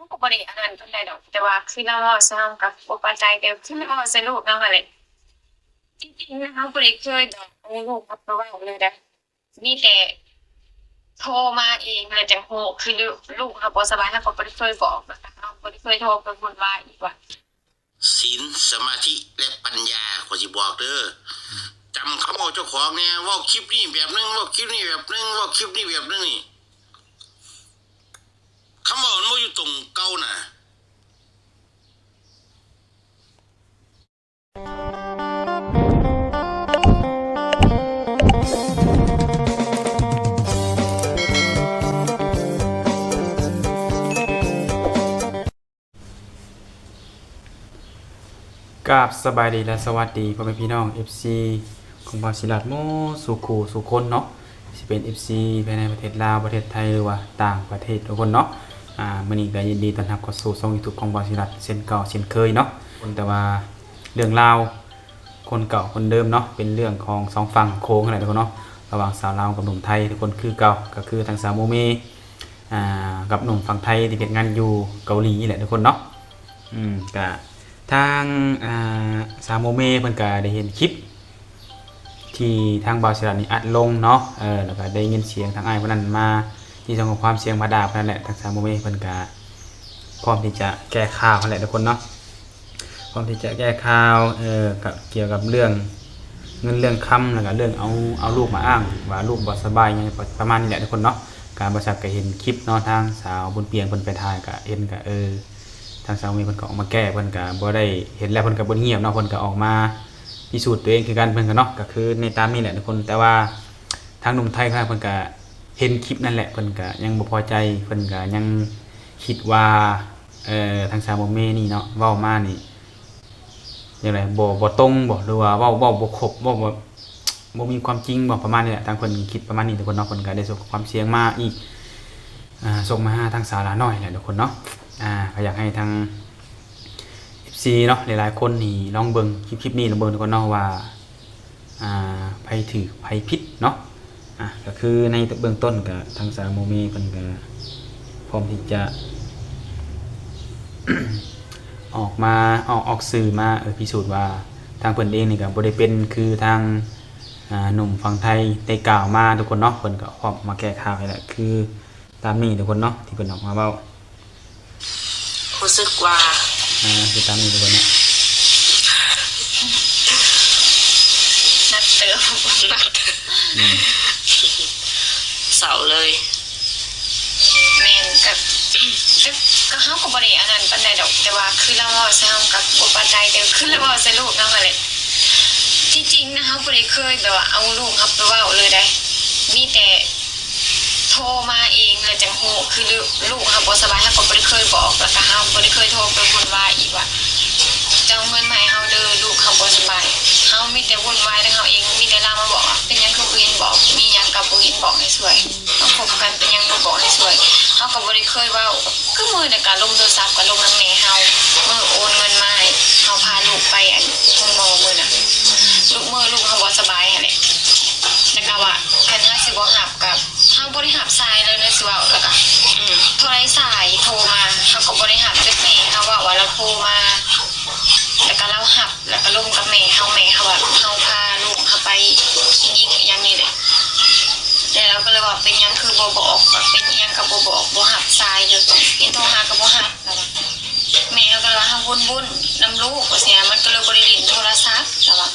มันก็บ่ได้อันนั้นปานใดดอกแต่ว่าคือเราเว้าใส่เราก็บ่ปานใจแต่คือเราเว้าใส่ลูกเรานั่นแหละจริงๆนะเราบ่ได้เคยดอกเอาลูกเราไปเว้าเลยเด้อมีแต่โทรมาเองแล้วจังฮู้คือลูกเราบ่สบายเราก็บ่ได้เคยบอกแล้วก็เราบ่ได้เคยโทรไปวุ่นวายอีกว่าศีลสมาธิและปัญญาขอสิบอกเด้อจำคำเอาเจ้าของเนี่ยว่าคลิปนี้แบบนึงว่าคลิปนี้แบบนึงว่าคลิปนี้แบบนึงนี่คำว่ามันบ่อยู่ตรงเก่าน่ะกราบสบายดีและสวัสดีพ่อแม่พี่น้อง FC ของบาวศิลัดโมสุขูสุคนเนาะสิเป็น FC ภายในประเทศลาวประเทศไทยหรือว่าต่างประเทศทุกคนเนาะมื้อนี้ก็ยินดีต้อนรับเข้าสู่ช่อง YouTube ของบาวศิลัดเช่นเก่าเช่นเคยเนาะแต่ว่าเรื่องราวคนเก่าคนเดิมเนาะเป็นเรื่องของสองฝั่งโค้งอะไรทุกคนเนาะระหว่างสาวลาวกับหนุ่มไทยทุกคนคือเก่าก็คือทางสาวโมเมกับหนุ่มฝั่งไทยที่เฮ็ดงานอยู่เกาหลีนี่แหละทุกคนเนาะก็ทางสามโมเมเพิ่นก็ได้เห็นคลิปที่ทางบาวศิลานี่อัดลงเนาะแล้วก็ได้ยินเสียงทางอ้ายเพิ่นนั้นมาที่ส่งข้อความเสียงมาด่าเพิ่นนั่นแหละทางสามโมเมเพิ่นก็พร้อมที่จะแก้ข่าวนั่นแหละทุกคนเนาะพร้อมที่จะแก้ข่าวกับเกี่ยวกับเรื่องเงินเรื่องคำแล้วก็เรื่องเอาลูกมาอ้างว่าลูกบ่สบายหยังประมาณนี้แหละทุกคนเนาะการบ่ซักก็เห็นคลิปเนาะทางสาวบุญเปียงเพิ่นไปถ่ายก็เห็นก็ทางสาวมีเพิ่นก็ออกมาแก้เพิ่นก็บ่ได้เห็นแล้วเพิ่นก็บ่เงียบเนาะเพิ่นก็ออกมาพิสูจน์ตัวเองคือกันเพิ่นก็เนาะก็คือในตามนี้แหละทุกคนแต่ว่าทางหนุ่มไทยครับเพิ่นก็เห็นคลิปนั่นแหละเพิ่นก็ยังบ่พอใจเพิ่นก็ยังคิดว่าทางสาวบ่เมนี่เนาะเว้ามานี่จังได๋บ่ตรงบ่หรือว่าเว้าบ่ครบบ่มีความจริงบ่ประมาณนี้แหละทางเพิ่นคิดประมาณนี้ทุกคนเนาะเพิ่นก็ได้ส่งความเสียงมาอีกส่งมาหาทางสาวลาน้อยแหละทุกคนเนาะก็อยากให้ทาง FC เนาะหลายๆคนนี่ลองเบิ่งคลิปนี้ลองเบิ่งทุกคนเนาะว่าไผถูกไผผิดเนาะก็คือในเบื้องต้นก็ทางสาวโมเมเพิ่นก็พร้อมที่จะ ออกมาออกสื่อมาพิสูจน์ว่าทางเพิ่นเองนี่ก็บ่ได้เป็นคือทางหนุ่มฝั่งไทยได้กล่าวมาทุกคนเนาะเพิ่นก็ออกมาแก้ข่าวให้แหละคือตามนี้ทุกคนเนาะที่เพิ่นออกมาเว้ารู้สึกว่าคือตามนี้ทุกคนเนาะนักเติมนักเสาเลยแม่นก็เฮาก็บ่ได้อันนั้นปานใดดอกแต่ว่าคือเราเว้าใส่เราก็บ่ปานใจแต่คือเราเว้าใส่ลูกเรานั่นแหละที่จริงนะเฮาบ่ได้เคยแบบว่าเอาลูกเราไปเว้าเลยได้มีแต่โทรมาเองแล้วจังฮู้คือลูกเราบ่สบายเราก็บ่ได้เคยบอกแล้วก็เฮาบ่ได้เคยโทรไปวุ่นวายอีกว่าจะเอาเงินมาให้เฮาเด้อลูกเขาบ่สบายเฮามีแต่วุ่นวายแต่เฮาเองมีแต่ลามาบอกว่าเป็นหยังคือบ่เห็นบอกมีหยังก็บ่เห็นบอกให้ช่วยเฮาคบกันเป็นหยังบ่บอกให้ช่วยเฮาก็บ่ได้เคยเว้าคือมื้อนั้นก็ลงโทรศัพท์ก็ลงนำแม่เฮามื้อโอนเงินมาให้เฮาพาลูกไปห้องหมอมื้อน่ะลูกเฮาบ่สบายหั่นแหละแล้วก็ว่าคันเฮาสิบ่รับกับเฮาบ่ได้รับสายเลยนะสิเว้าแล้วก็โทรสายโทรมาเฮาก็บ่ได้รับจักแม่เฮาว่าเราโทรมาแล้วก็เราหับแล้วก็ลงกับแม่เฮาว่าเฮาพาลูกเฮาไปคลินิกอย่างนี้แหละแต่เราก็เลยว่าเป็นหยังคือบ่บอกเป็นหยังก็บ่บอกบ่หับสายเลยเห็นโทรหาก็บ่หับแล้วแม่เขาก็เลยว่าเฮาวุ่นๆนำลูกว่าซี่มันก็เลยบ่ได้เล่นโทรศัพท์แล้วว่า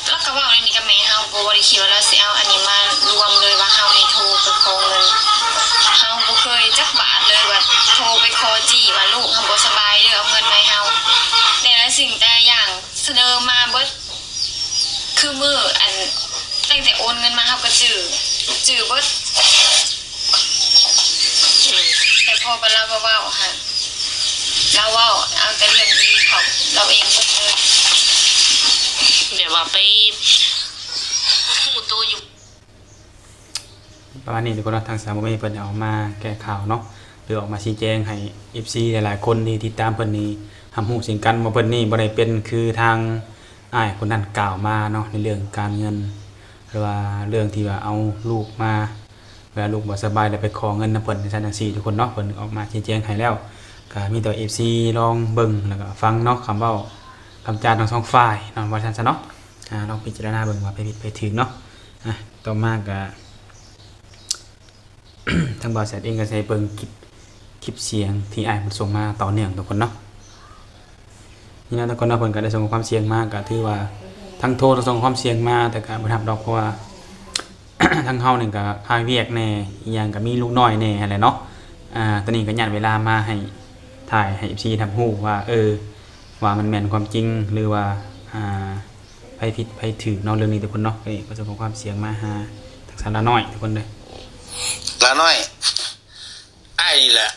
แล้วก็เว้าในนี้กับแม่เฮาบ่ได้คิดว่าเราสิเอาอันนี้มารวมเลยว่าเฮานี่โทรไปขอเงินเฮาบ่เคยจักบาทเลยว่าโทรไปขอจี้ว่าลูกเฮาบ่สบายเด้อเอาเงินมาให้เฮาแต่ละสิ่งแต่อย่างเสนอมาเบิดคือมื้ออันตั้งแต่โอนเงินมาเฮาก็จื้อเบิดแต่พอเวลาเว้าค่ะเราเว้าเอาแต่เรื่องดีของเราเองหมดเลยเดี๋ยวว่าไปหูตัวอยู่ประมาณนี้ทุกคนเนาะทางสาวโมเมเพิ่นออกมาแก้ข่าวเนาะหรือออกมาชี้แจงให้ FC หลายๆคนที่ติดตามเพิ่นนี่รู้สิ่งกันว่าเพิ่นนี่บ่ได้เป็นคือทางอ้ายคนนั้นกล่าวมาเนาะในเรื่องการเงินหรือว่าเรื่องที่ว่าเอาลูกมา เวลาลูกบ่สบายแล้วไปขอเงินนำเพิ่นในชั้นจังซี่ทุกคนเนาะเพิ่นออกมาชี้แจงให้แล้วก็มีแต่ FC ลองเบิ่งแล้วก็ฟังเนาะคำเว้าคำจาทั้งสองฝ่ายเนาะว่าซั่นซะเนาะลองพิจารณาเบิ่งว่าไปผิดไปถูกเนาะต่อมาก็ ทางบริษัทเองก็ใช้เบิ่งคลิปเสียงที่อ้ายมันส่งมาต่อเนื่องทุกคนเนาะนี่นะทุกคนเนาะเพิ่นก็ได้ส่งความเสียงมาก็ถือว่าทั้งโทรทั้งส่งความเสียงมาแต่ก็บ่รับดอกเพราะว่า ทั้งเฮานี่ก็พาเวียกแน่อีหยังก็มีลูกน้อยแน่หั่นแหละเนาะตอนนี้ก็ย้อนเวลามาให้ถ่ายให้ FC ทำฮู้ว่าว่ามันแม่นความจริงหรือว่าไผผิดไผถูกเนาะเรื่องนี้ทุกคนเนาะก็ส่งความเสียงมาหาทางสารน้อยทุกคนเลย ลาน้อยอ้ายนี่แหละ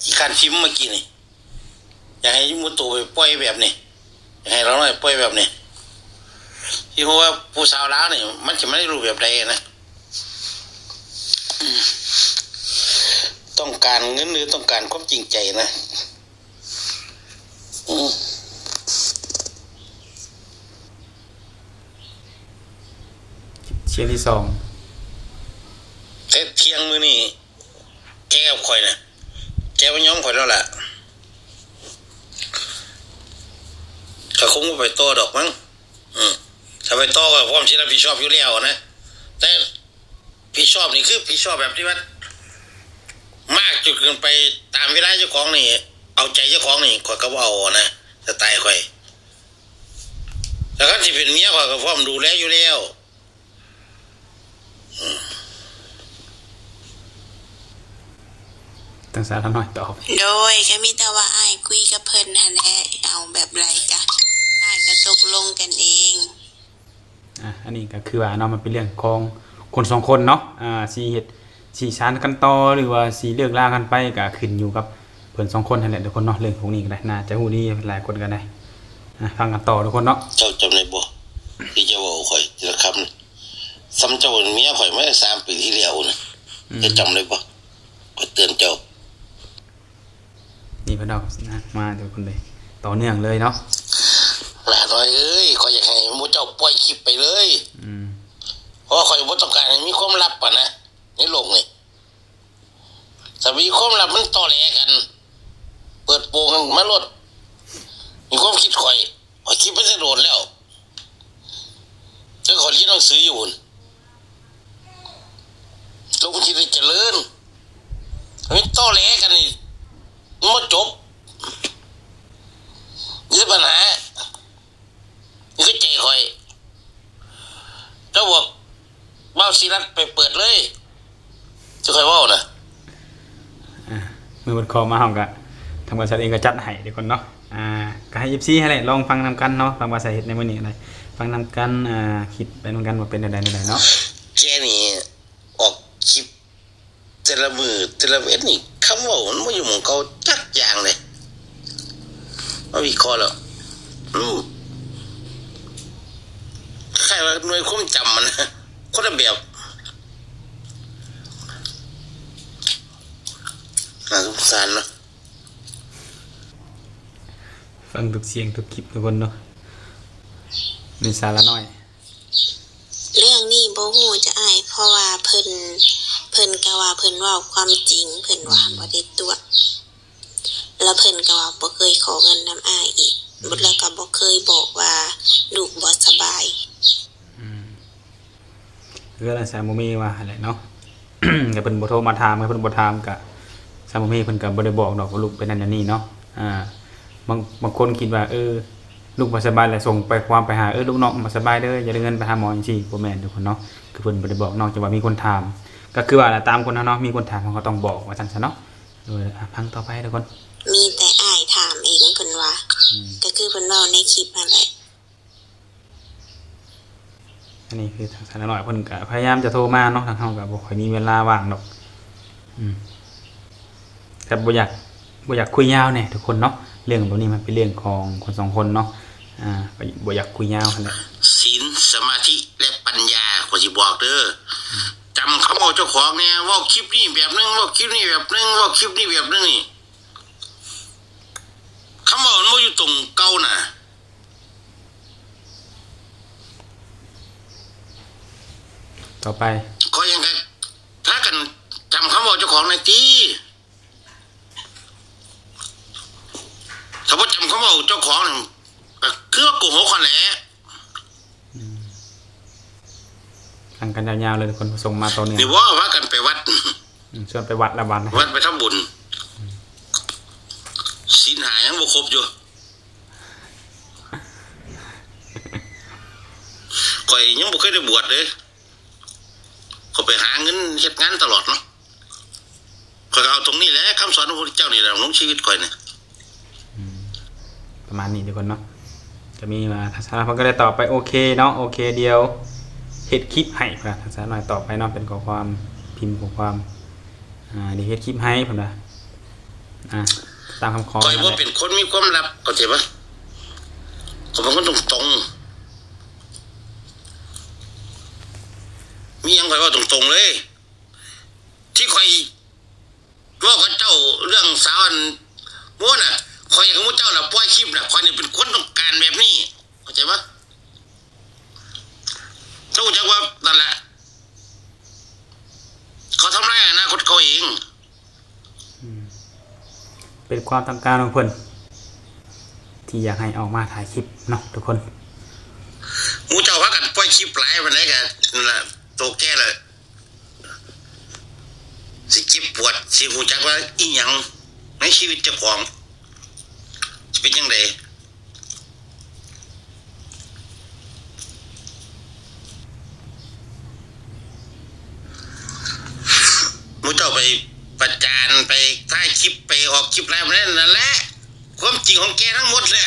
อีการพิมพ์เมื่อกี้นี่อยากให้มุตุไปปล่อยแบบนี้อยากให้เราน้อยปล่อยแบบนี้ที่เพราะว่าผู้สาวลาวนี่มันจะไม่ได้รู้แบบใดนะต้องการเงินหรือต้องการความจริงใจนะเสียงที่สอง แต่เที่ยงมื้อนี้แกกับข่อยนะแกบ่ยอมข่อยแล้วล่ะก็คงบ่ไปต่อดอกมั้งถ้าไปต่อก็พร้อมสิรับผิดชอบอยู่แล้วนะแต่ผิดชอบนี่คือผิดชอบแบบที่ว่ามากจนเกินไปตามเวลาเจ้าของนี่เอาใจเจ้าของนี่ข่อยก็บ่เอานะสไตล์ข่อยแล้วคันสิเป็นเมียข่อยก็พร้อมดูแลอยู่แล้วทางสารน้อยตอบ โดยก็มีแต่ว่าอ้ายคุยกับเพิ่นหั่นแหละเอาแบบไรกะอ้ายก็ตกลงกันเอง อันนี้ก็คือว่าเนาะมันเป็นเรื่องของคนสองคนเนาะสิเฮ็ดสิชานกันต่อหรือว่าสิเลิกลากันไปก็ขึ้นอยู่กับเพิ่นสองคนนั่นแหละทุกคนเนาะเรื่องพวกนี้ก็ได้น่าจะฮู้ดีหลายคนก็ได้ฟังกันต่อทุกคนเนาะเจ้าจำได้บ่ที่เจ้าบอกข่อยทีละคำซ้ำเจ้าเป็นเมียข่อยมา3 ปีที่แล้วนะจะจำได้บ่ข่อยเตือนเจ้านี่เพิ่นเอามาทุกคนเลยต่อเนื่องเลยเนาะหลานน้อยเอ้ยข่อยอยากให้หมู่เจ้าปล่อยคลิปไปเลยเพราะข่อยบ่ต้องการให้มีความลับปะนะในโลกนี้ถ้ามีความลับมันตอแหลกัน เปิดโปงกันมาโลดมีความคิดข่อยคิดไปซะโดนแล้วแต่ข่อยเรียนหนังสืออยู่พุ่นโลกมันสิได้เจริญมีตอแหลกันนี่มันบ่จบนี่ปัญหานี่ก็ใจข่อยเจ้าบอกเบ้าศิรัตไปเปิดเลยจะค่อยเว้านะมือบนคอมาเฮาก็ทางบริษัทเองก็จัดให้ทุกคนเนาะก็ให้ FC ให้แหละลองฟังนำกันเนาะฟังว่าสาเหตุในมื้อนี้อะไรฟังนำกันคิดไปนำกันว่าเป็นใดๆเนาะแกนี่ออกคลิปแต่ละมือแต่ละเว้นนี่คำเว้ามันบ่อยู่หม้องเก่าจักอย่างเลยมาวิเคราะห์แล้วใครว่าหน่วยความจำมันนะคนละแบบน่าสงสารเนาะฟังทุกเสียงทุกคลิปทุกคนเนาะมีสาระน้อยเรื่องนี้บ่ฮู้จะอ้ายเพราะว่าเพิ่นก็ว่าเพิ่นเว้าความจริงเพิ่นว่าบ่ได้ตัวแล้วเพิ่นก็ว่าบ่เคยขอเงินนำอ้ายอีกแล้วก็บ่เคยบอกว่าลูกบ่สบายคืออะไรสามโมมีว่าอะไรเนาะ ก็เพิ่นบ่โทรมาถามเพิ่นบ่ถามก็สามโมมีเพิ่นก็บ่ได้บอกดอกว่าลูกเป็นนั่นนี่เนาะบางคนคิดว่าลูกบ่สบายแล้วส่งไปความไปหาลูกน้องบ่สบายเด้ออย่าได้เงินไปหาหมอจังซี่บ่แม่นทุกคนเนาะคือเพิ่นบ่ได้บอกนอกจากว่ามีคนถามก็คือว่าตามคนเนาะมีคนถามเขาก็ต้องบอกว่าซั่นซะเนาะโดยพังต่อไปทุกคนมีแต่อ้ายถามเองเพิ่นว่าก็คือเพิ่นเว้าในคลิปนั่นแหละอันนี้คือทางสารน้อยเพิ่นก็พยายามจะโทรมาเนาะทางเฮาก็บ่ค่อยมีเวลาว่างดอกแต่บ่อยากคุยยาวแน่ทุกคนเนาะเรื่องพวกนี้มันเป็นเรื่องของคนสองคนเนาะก็บ่อยากคุยยาวคั่นแหละศีลสมาธิและปัญญาก็สิบอกเด้อจำคำเอาเจ้าของแน่เว้าคลิปนี้แบบนึงเว้าคลิปนี้แบบนึงเว้าคลิปนี้แบบนึงนี่คำว่ามันบ่อยู่ตรงเก่าน่ะต่อไปก็ยังไงถ้ากัน ำคำบอกเจ้าของในตีถ้าว่าจำคำบอกเจ้าของเนี่ยคือว่าโกหกคนแหละ ฟังกันยาวๆเลยทุกคนส่งมาตัวเนี่ย นี่ว่ากันไปวัด ชวนไปวัดละวัน วัดไปทำบุญศีลหายังบ่ครบอยู่ข่อยยังบ่เคยได้บวชเลยเขาไปหาเงินเฮ็ดงานตลอดเนาะข่อยก็เอาตรงนี้แหละคำสอนของพระพุทธเจ้านี่แหละลงชีวิตข่อยเนี่ย ประมาณนี้ทุกคนเนาะจะมีมาทัศนะผมก็ได้ตอบไปโอเคเนาะโอเคเดียวเฮ็ดคลิปให้ครับทัศนะหน่อยต่อไปเนาะเป็นข้อความพิมพ์ข้อความเดี๋ยวเฮ็ดคลิปให้ผมนะตามคำขอ ข่อยบ่เป็นคนมีความลับเข้าใจปะข่อยเป็นคนตรงๆมีหยังข่อยว่าตรงๆเลย ที่ข่อยว่ากับเจ้าเรื่องสาวอันม้วนน่ะข่อยกับมูเจ้าน่ะปล่อยคลิปน่ะข่อยนี่เป็นคนต้องการแบบนี้เข้าใจปะเจ้าจักว่านั่นแหละเขาทำร้ายอนาคตเขาเอง เป็นความต้องการของเพิ่นที่อยากให้ออกมาถ่ายคลิปเนาะทุกคน มูเจ้าพักกันปล่อยคลิปหลายวันไหนกันนั่นแหละโตแก่เลยสิเจ็บปวดสิหูจักว่าอีหยังในชีวิตเจ้าของจะเป็นยังไงมูเจ้าไปประจานไปถ่ายคลิปไปออกคลิปอะไรมานั่นแหละความจริงของแกทั้งหมดเลย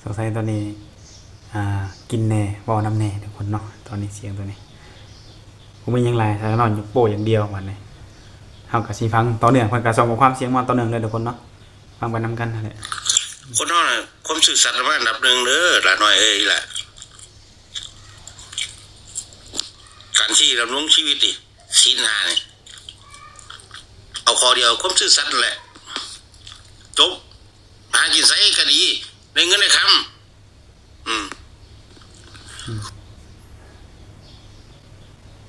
สงสัยตอนนี้กินแน่วอน้ำแน่ทุกคนเนาะตอนนี้เสียงตัวนี้ผมไม่ยังไรแต่นอนอยู่โป้อย่างเดียววันนี้เฮากับสีฟังต่อเนื่องเพิ่นก็ส่งข้อความเสียงมาต่อเนื่องเลยทุกคนเนาะฟังไปนำกันนั่นแหละ คนเฮาน่ะความสื่อสัตย์มาอันดับหนึ่งเด้อหลานน้อยเอ้ยล่ะการที่ดำรงชีวิตนี่ศีลห้านี่เอาข้อเดียวความซื่อสัตย์นั่นแหละจบหากินไสก็ดีได้เงินได้คำ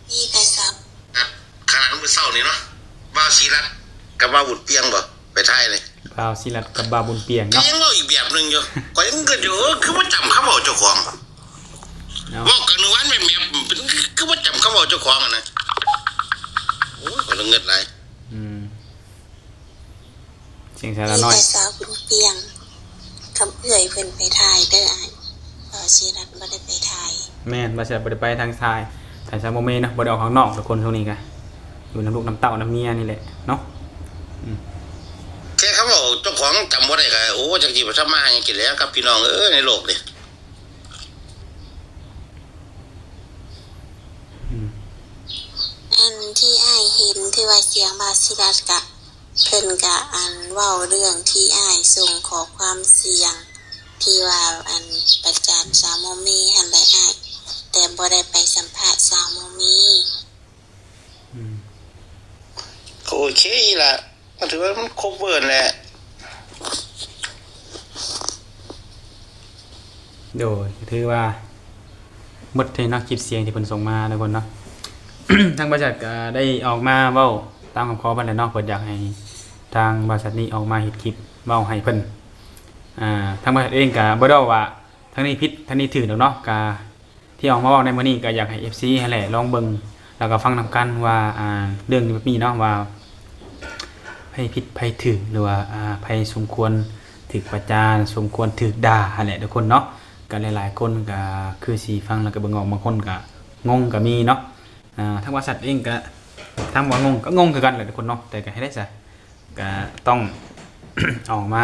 มีแต่ซับ ขนาดมื้อเช้านี่เนาะบ่าวศรีรัตน์กับบ่าวบุญเปียงบ่ไปไทยเลย บ่าวศิรัตน์กับบ่าวบุญเปียง ก็ เนาะ ยังเว้าอีกแบบหนึงอยู่ก็ยังเกิดอยู่คือบ่จำคำเว้าเจ้าของ เนาะ เว้ากันในวันแม่ๆเป็นคือบ่จำคำเว้าเจ้าของอ่ะนะโอ้ยก็เงินหลาย เสียงสา มี ระน้อย แต่สาวบุญเปียงคำเอื่อยเพิ่นไปถ่ายเด้ออ้ายศิรัตน์บ่ได้ไปถ่าย แม่นบ่ใช่บ่ได้ไปทางซ้ายทางซ้ายบ่แม่นเนาะบ่ได้ออกข้างนอกทุกคนช่วงนี้ก็อยู่น้ำลูกน้ำเต้าน้ำเมียนี่แหละเนาะ แค่เขาบอกเจ้าของจำบ่ได้ก็โอ้จักสิบ่ทำมาหาหยังกินแล้วครับพี่น้องในโลกนี่ อันที่อ้ายเห็นที่ว่าเสียงบาศิรัตน์กะเพิ่นกะอันเว้าเรื่องที่อ้ายส่งขอความเสียงที่ว่าอันประจานสาวโมมีหั่นแหละอ้ายแต่บ่ได้ไปสัมภาษณ์สาวโมมี ก็โอเคล่ะมันถือว่ามันครบเบิดแหละ โดยถือว่าหมดที่นักคลิปเสียงที่เพิ่นส่งมาทุกคนเนาะ ทางบริษัทก็ได้ออกมาเว้าตามคำขอเพิ่นแหละเนาะเพิ่นอยากให้ทางบริษัทนี้ออกมาเฮ็ดคลิปเว้าให้เพิ่นทางบริษัทเองก็บ่ได้ว่าทางนี้ผิดทางนี้ถูกดอกเนาะก็ที่ออกมาเว้าในมื้อนี้ก็อยากให้ FC ให้แหละลองเบิ่งแล้วก็ฟังนำกันว่าเรื่องแบบนี้เนาะว่าไผผิดไผถูกหรือว่าไผสมควรถูกประจานสมควรถูกด่าหั่นแหละทุกคนเนาะก็หลายๆคนก็คือสิฟังแล้วก็เบิ่งออกบางคนก็งงก็มีเนาะทางบริษัทเองก็ทางว่างงก็งงคือกันแหละทุกคนเนาะแต่ก็ให้ได้ซะก็ต้อง ออกมา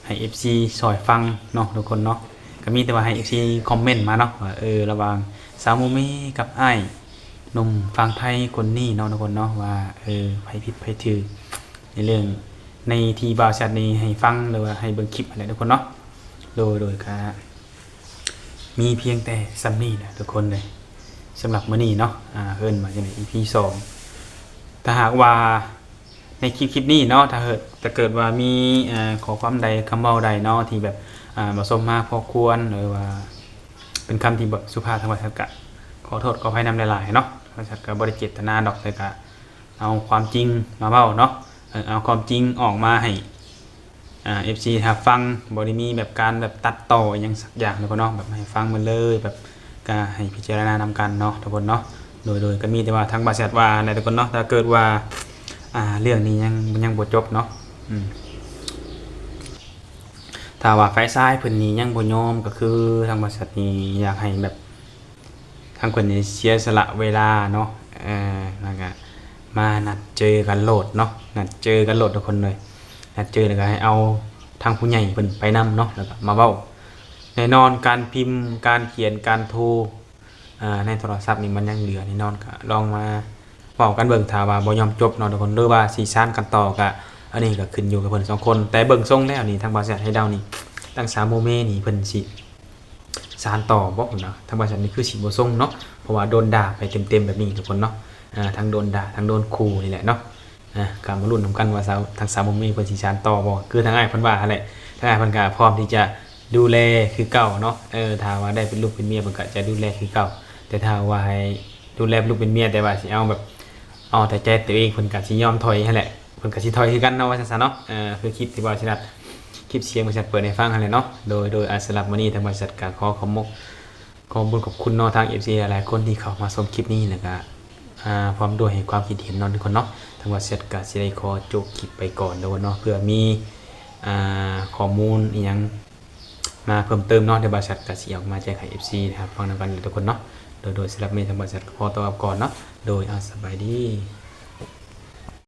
ให้ FC ซอยฟังเนาะทุกคนเนาะก็มีแต่ว่าให้ FC คอมเมนต์มาเนาะว่าระหว่างสาวโมมีกับอ้ายหนุ่มฟังไทยคนนี้เนาะทุกคนเนาะว่าไผผิดไผถูกในเรื่องในที่บริษัทนี้ให้ฟังหรือว่าให้เบิ่งคลิปอะไรทุกคนเนาะโดยก็มีเพียงแต่ซัมนี่แหละทุกคนเลยสำหรับมื้อนี้เนาะเอิ้นมาจังได๋ EP 2ถ้าหากว่าในคลิปนี้เนาะถ้าเกิดว่ามีขอความใดคำเว้าใดเนาะที่แบบ บ่สมมาพอควรหรือว่าเป็นคำที่บ่สุภาพทางภาษากะขอโทษขออภัยนำหลายๆเนาะภาษากะบ่ได้เจตนาดอกแต่กะเอาความจริงมาเว้าเนาะเอาความจริงออกมาให้FC ถ้าฟังบ่ได้มีแบบการแบบตัดต่ออหยังสักอย่างทุกคนเนาะแบบให้ฟังมันเลยแบบก็ให้พิจารณานำกันเนาะทุกคนเนาะโดยก็มีแต่ว่าทางบริษัทว่าอะไรทุกคนเนาะถ้าเกิดว่าเรื่องนี้ยังบ่จบเนาะถ้าว่าฝ่ายซ้ายเพิ่นนี่ยังบ่ยอมก็คือทางบริษัทนี่อยากให้แบบทางเพิ่นนี่เสียสละเวลาเนาะแล้วก็มานัดเจอกันโลดเนาะนัดเจอกันโลดทุกคนเลยนัดเจอแล้วก็ให้เอาทางผู้ใหญ่เพิ่นไปนำเนาะแล้วก็มาเว้าแน่นอนการพิมพ์การเขียนการโทรในโทรศัพท์นี่มันยังเหลือแน่นอนก็ลองมาเว้ากันเบิ่งถ้าว่าบ่ยอมจบเนาะทุกคนหรือว่าสิซ่านกันต่อก็อันนี้ก็ขึ้นอยู่กับเพิ่น2คนแต่เบิ่งทรงแล้วนี่ทางบริษัทให้เดานี่ตั้ง3โมเมนี่เพิ่นสิซ่านต่อบ่เนาะทางบริษัทนี่คือสิบ่ทรงเนาะเพราะว่าโดนด่าไปเต็มๆแบบนี้ทุกคนเนาะทั้งโดนด่าทั้งโดนขู่นี่แหละเนาะก็มาลุ้นนำกันว่าทาง3โมเมเพิ่นสิซ่านต่อบ่คือทางอ้ายเพิ่นว่าหั่นแหละทางอ้ายเพิ่นก็พร้อมที่จะดูแลคือเก่าเนาะถ้าว่าได้เป็นลูกเป็นเมียเพิ่นก็จะดูแลคือเก่าแต่ถ้าว่าให้ดูแลลูกเป็นเมียแต่ว่าสิเอาแบบเอาแต่ใจตัวเองเพิ่นก็สิยอมถอยหั่นแหละเพิ่นก็สิถอยคือกันเนาะว่าซั่นๆเนาะคือคลิปที่บริษัทคลิปเสียงบริษัทเปิดให้ฟังหั่นแหละเนาะโดยสำหรับมื้อนี้ทางบริษัทก็ขอขอบคุณขอบคุณเนาะทาง FC หลายๆคนที่เข้ามาชมคลิปนี้แล้วก็พร้อมด้วยให้ความคิดเห็นเนาะทุกคนเนาะทางบริษัทก็สิได้ขอจบคลิปไปก่อนเด้อเนาะเพื่อมีข้อมูลอีหยังมาเพิ่มเติมเนาะในบริษัทก็สิออกมาแจ้งให้ FC นะครับฟังนำกันทุกคนเนาะโดยสำหรับมื้อนี้ทางบริษัทขอตัวก่อนเนาะโดยสบายดี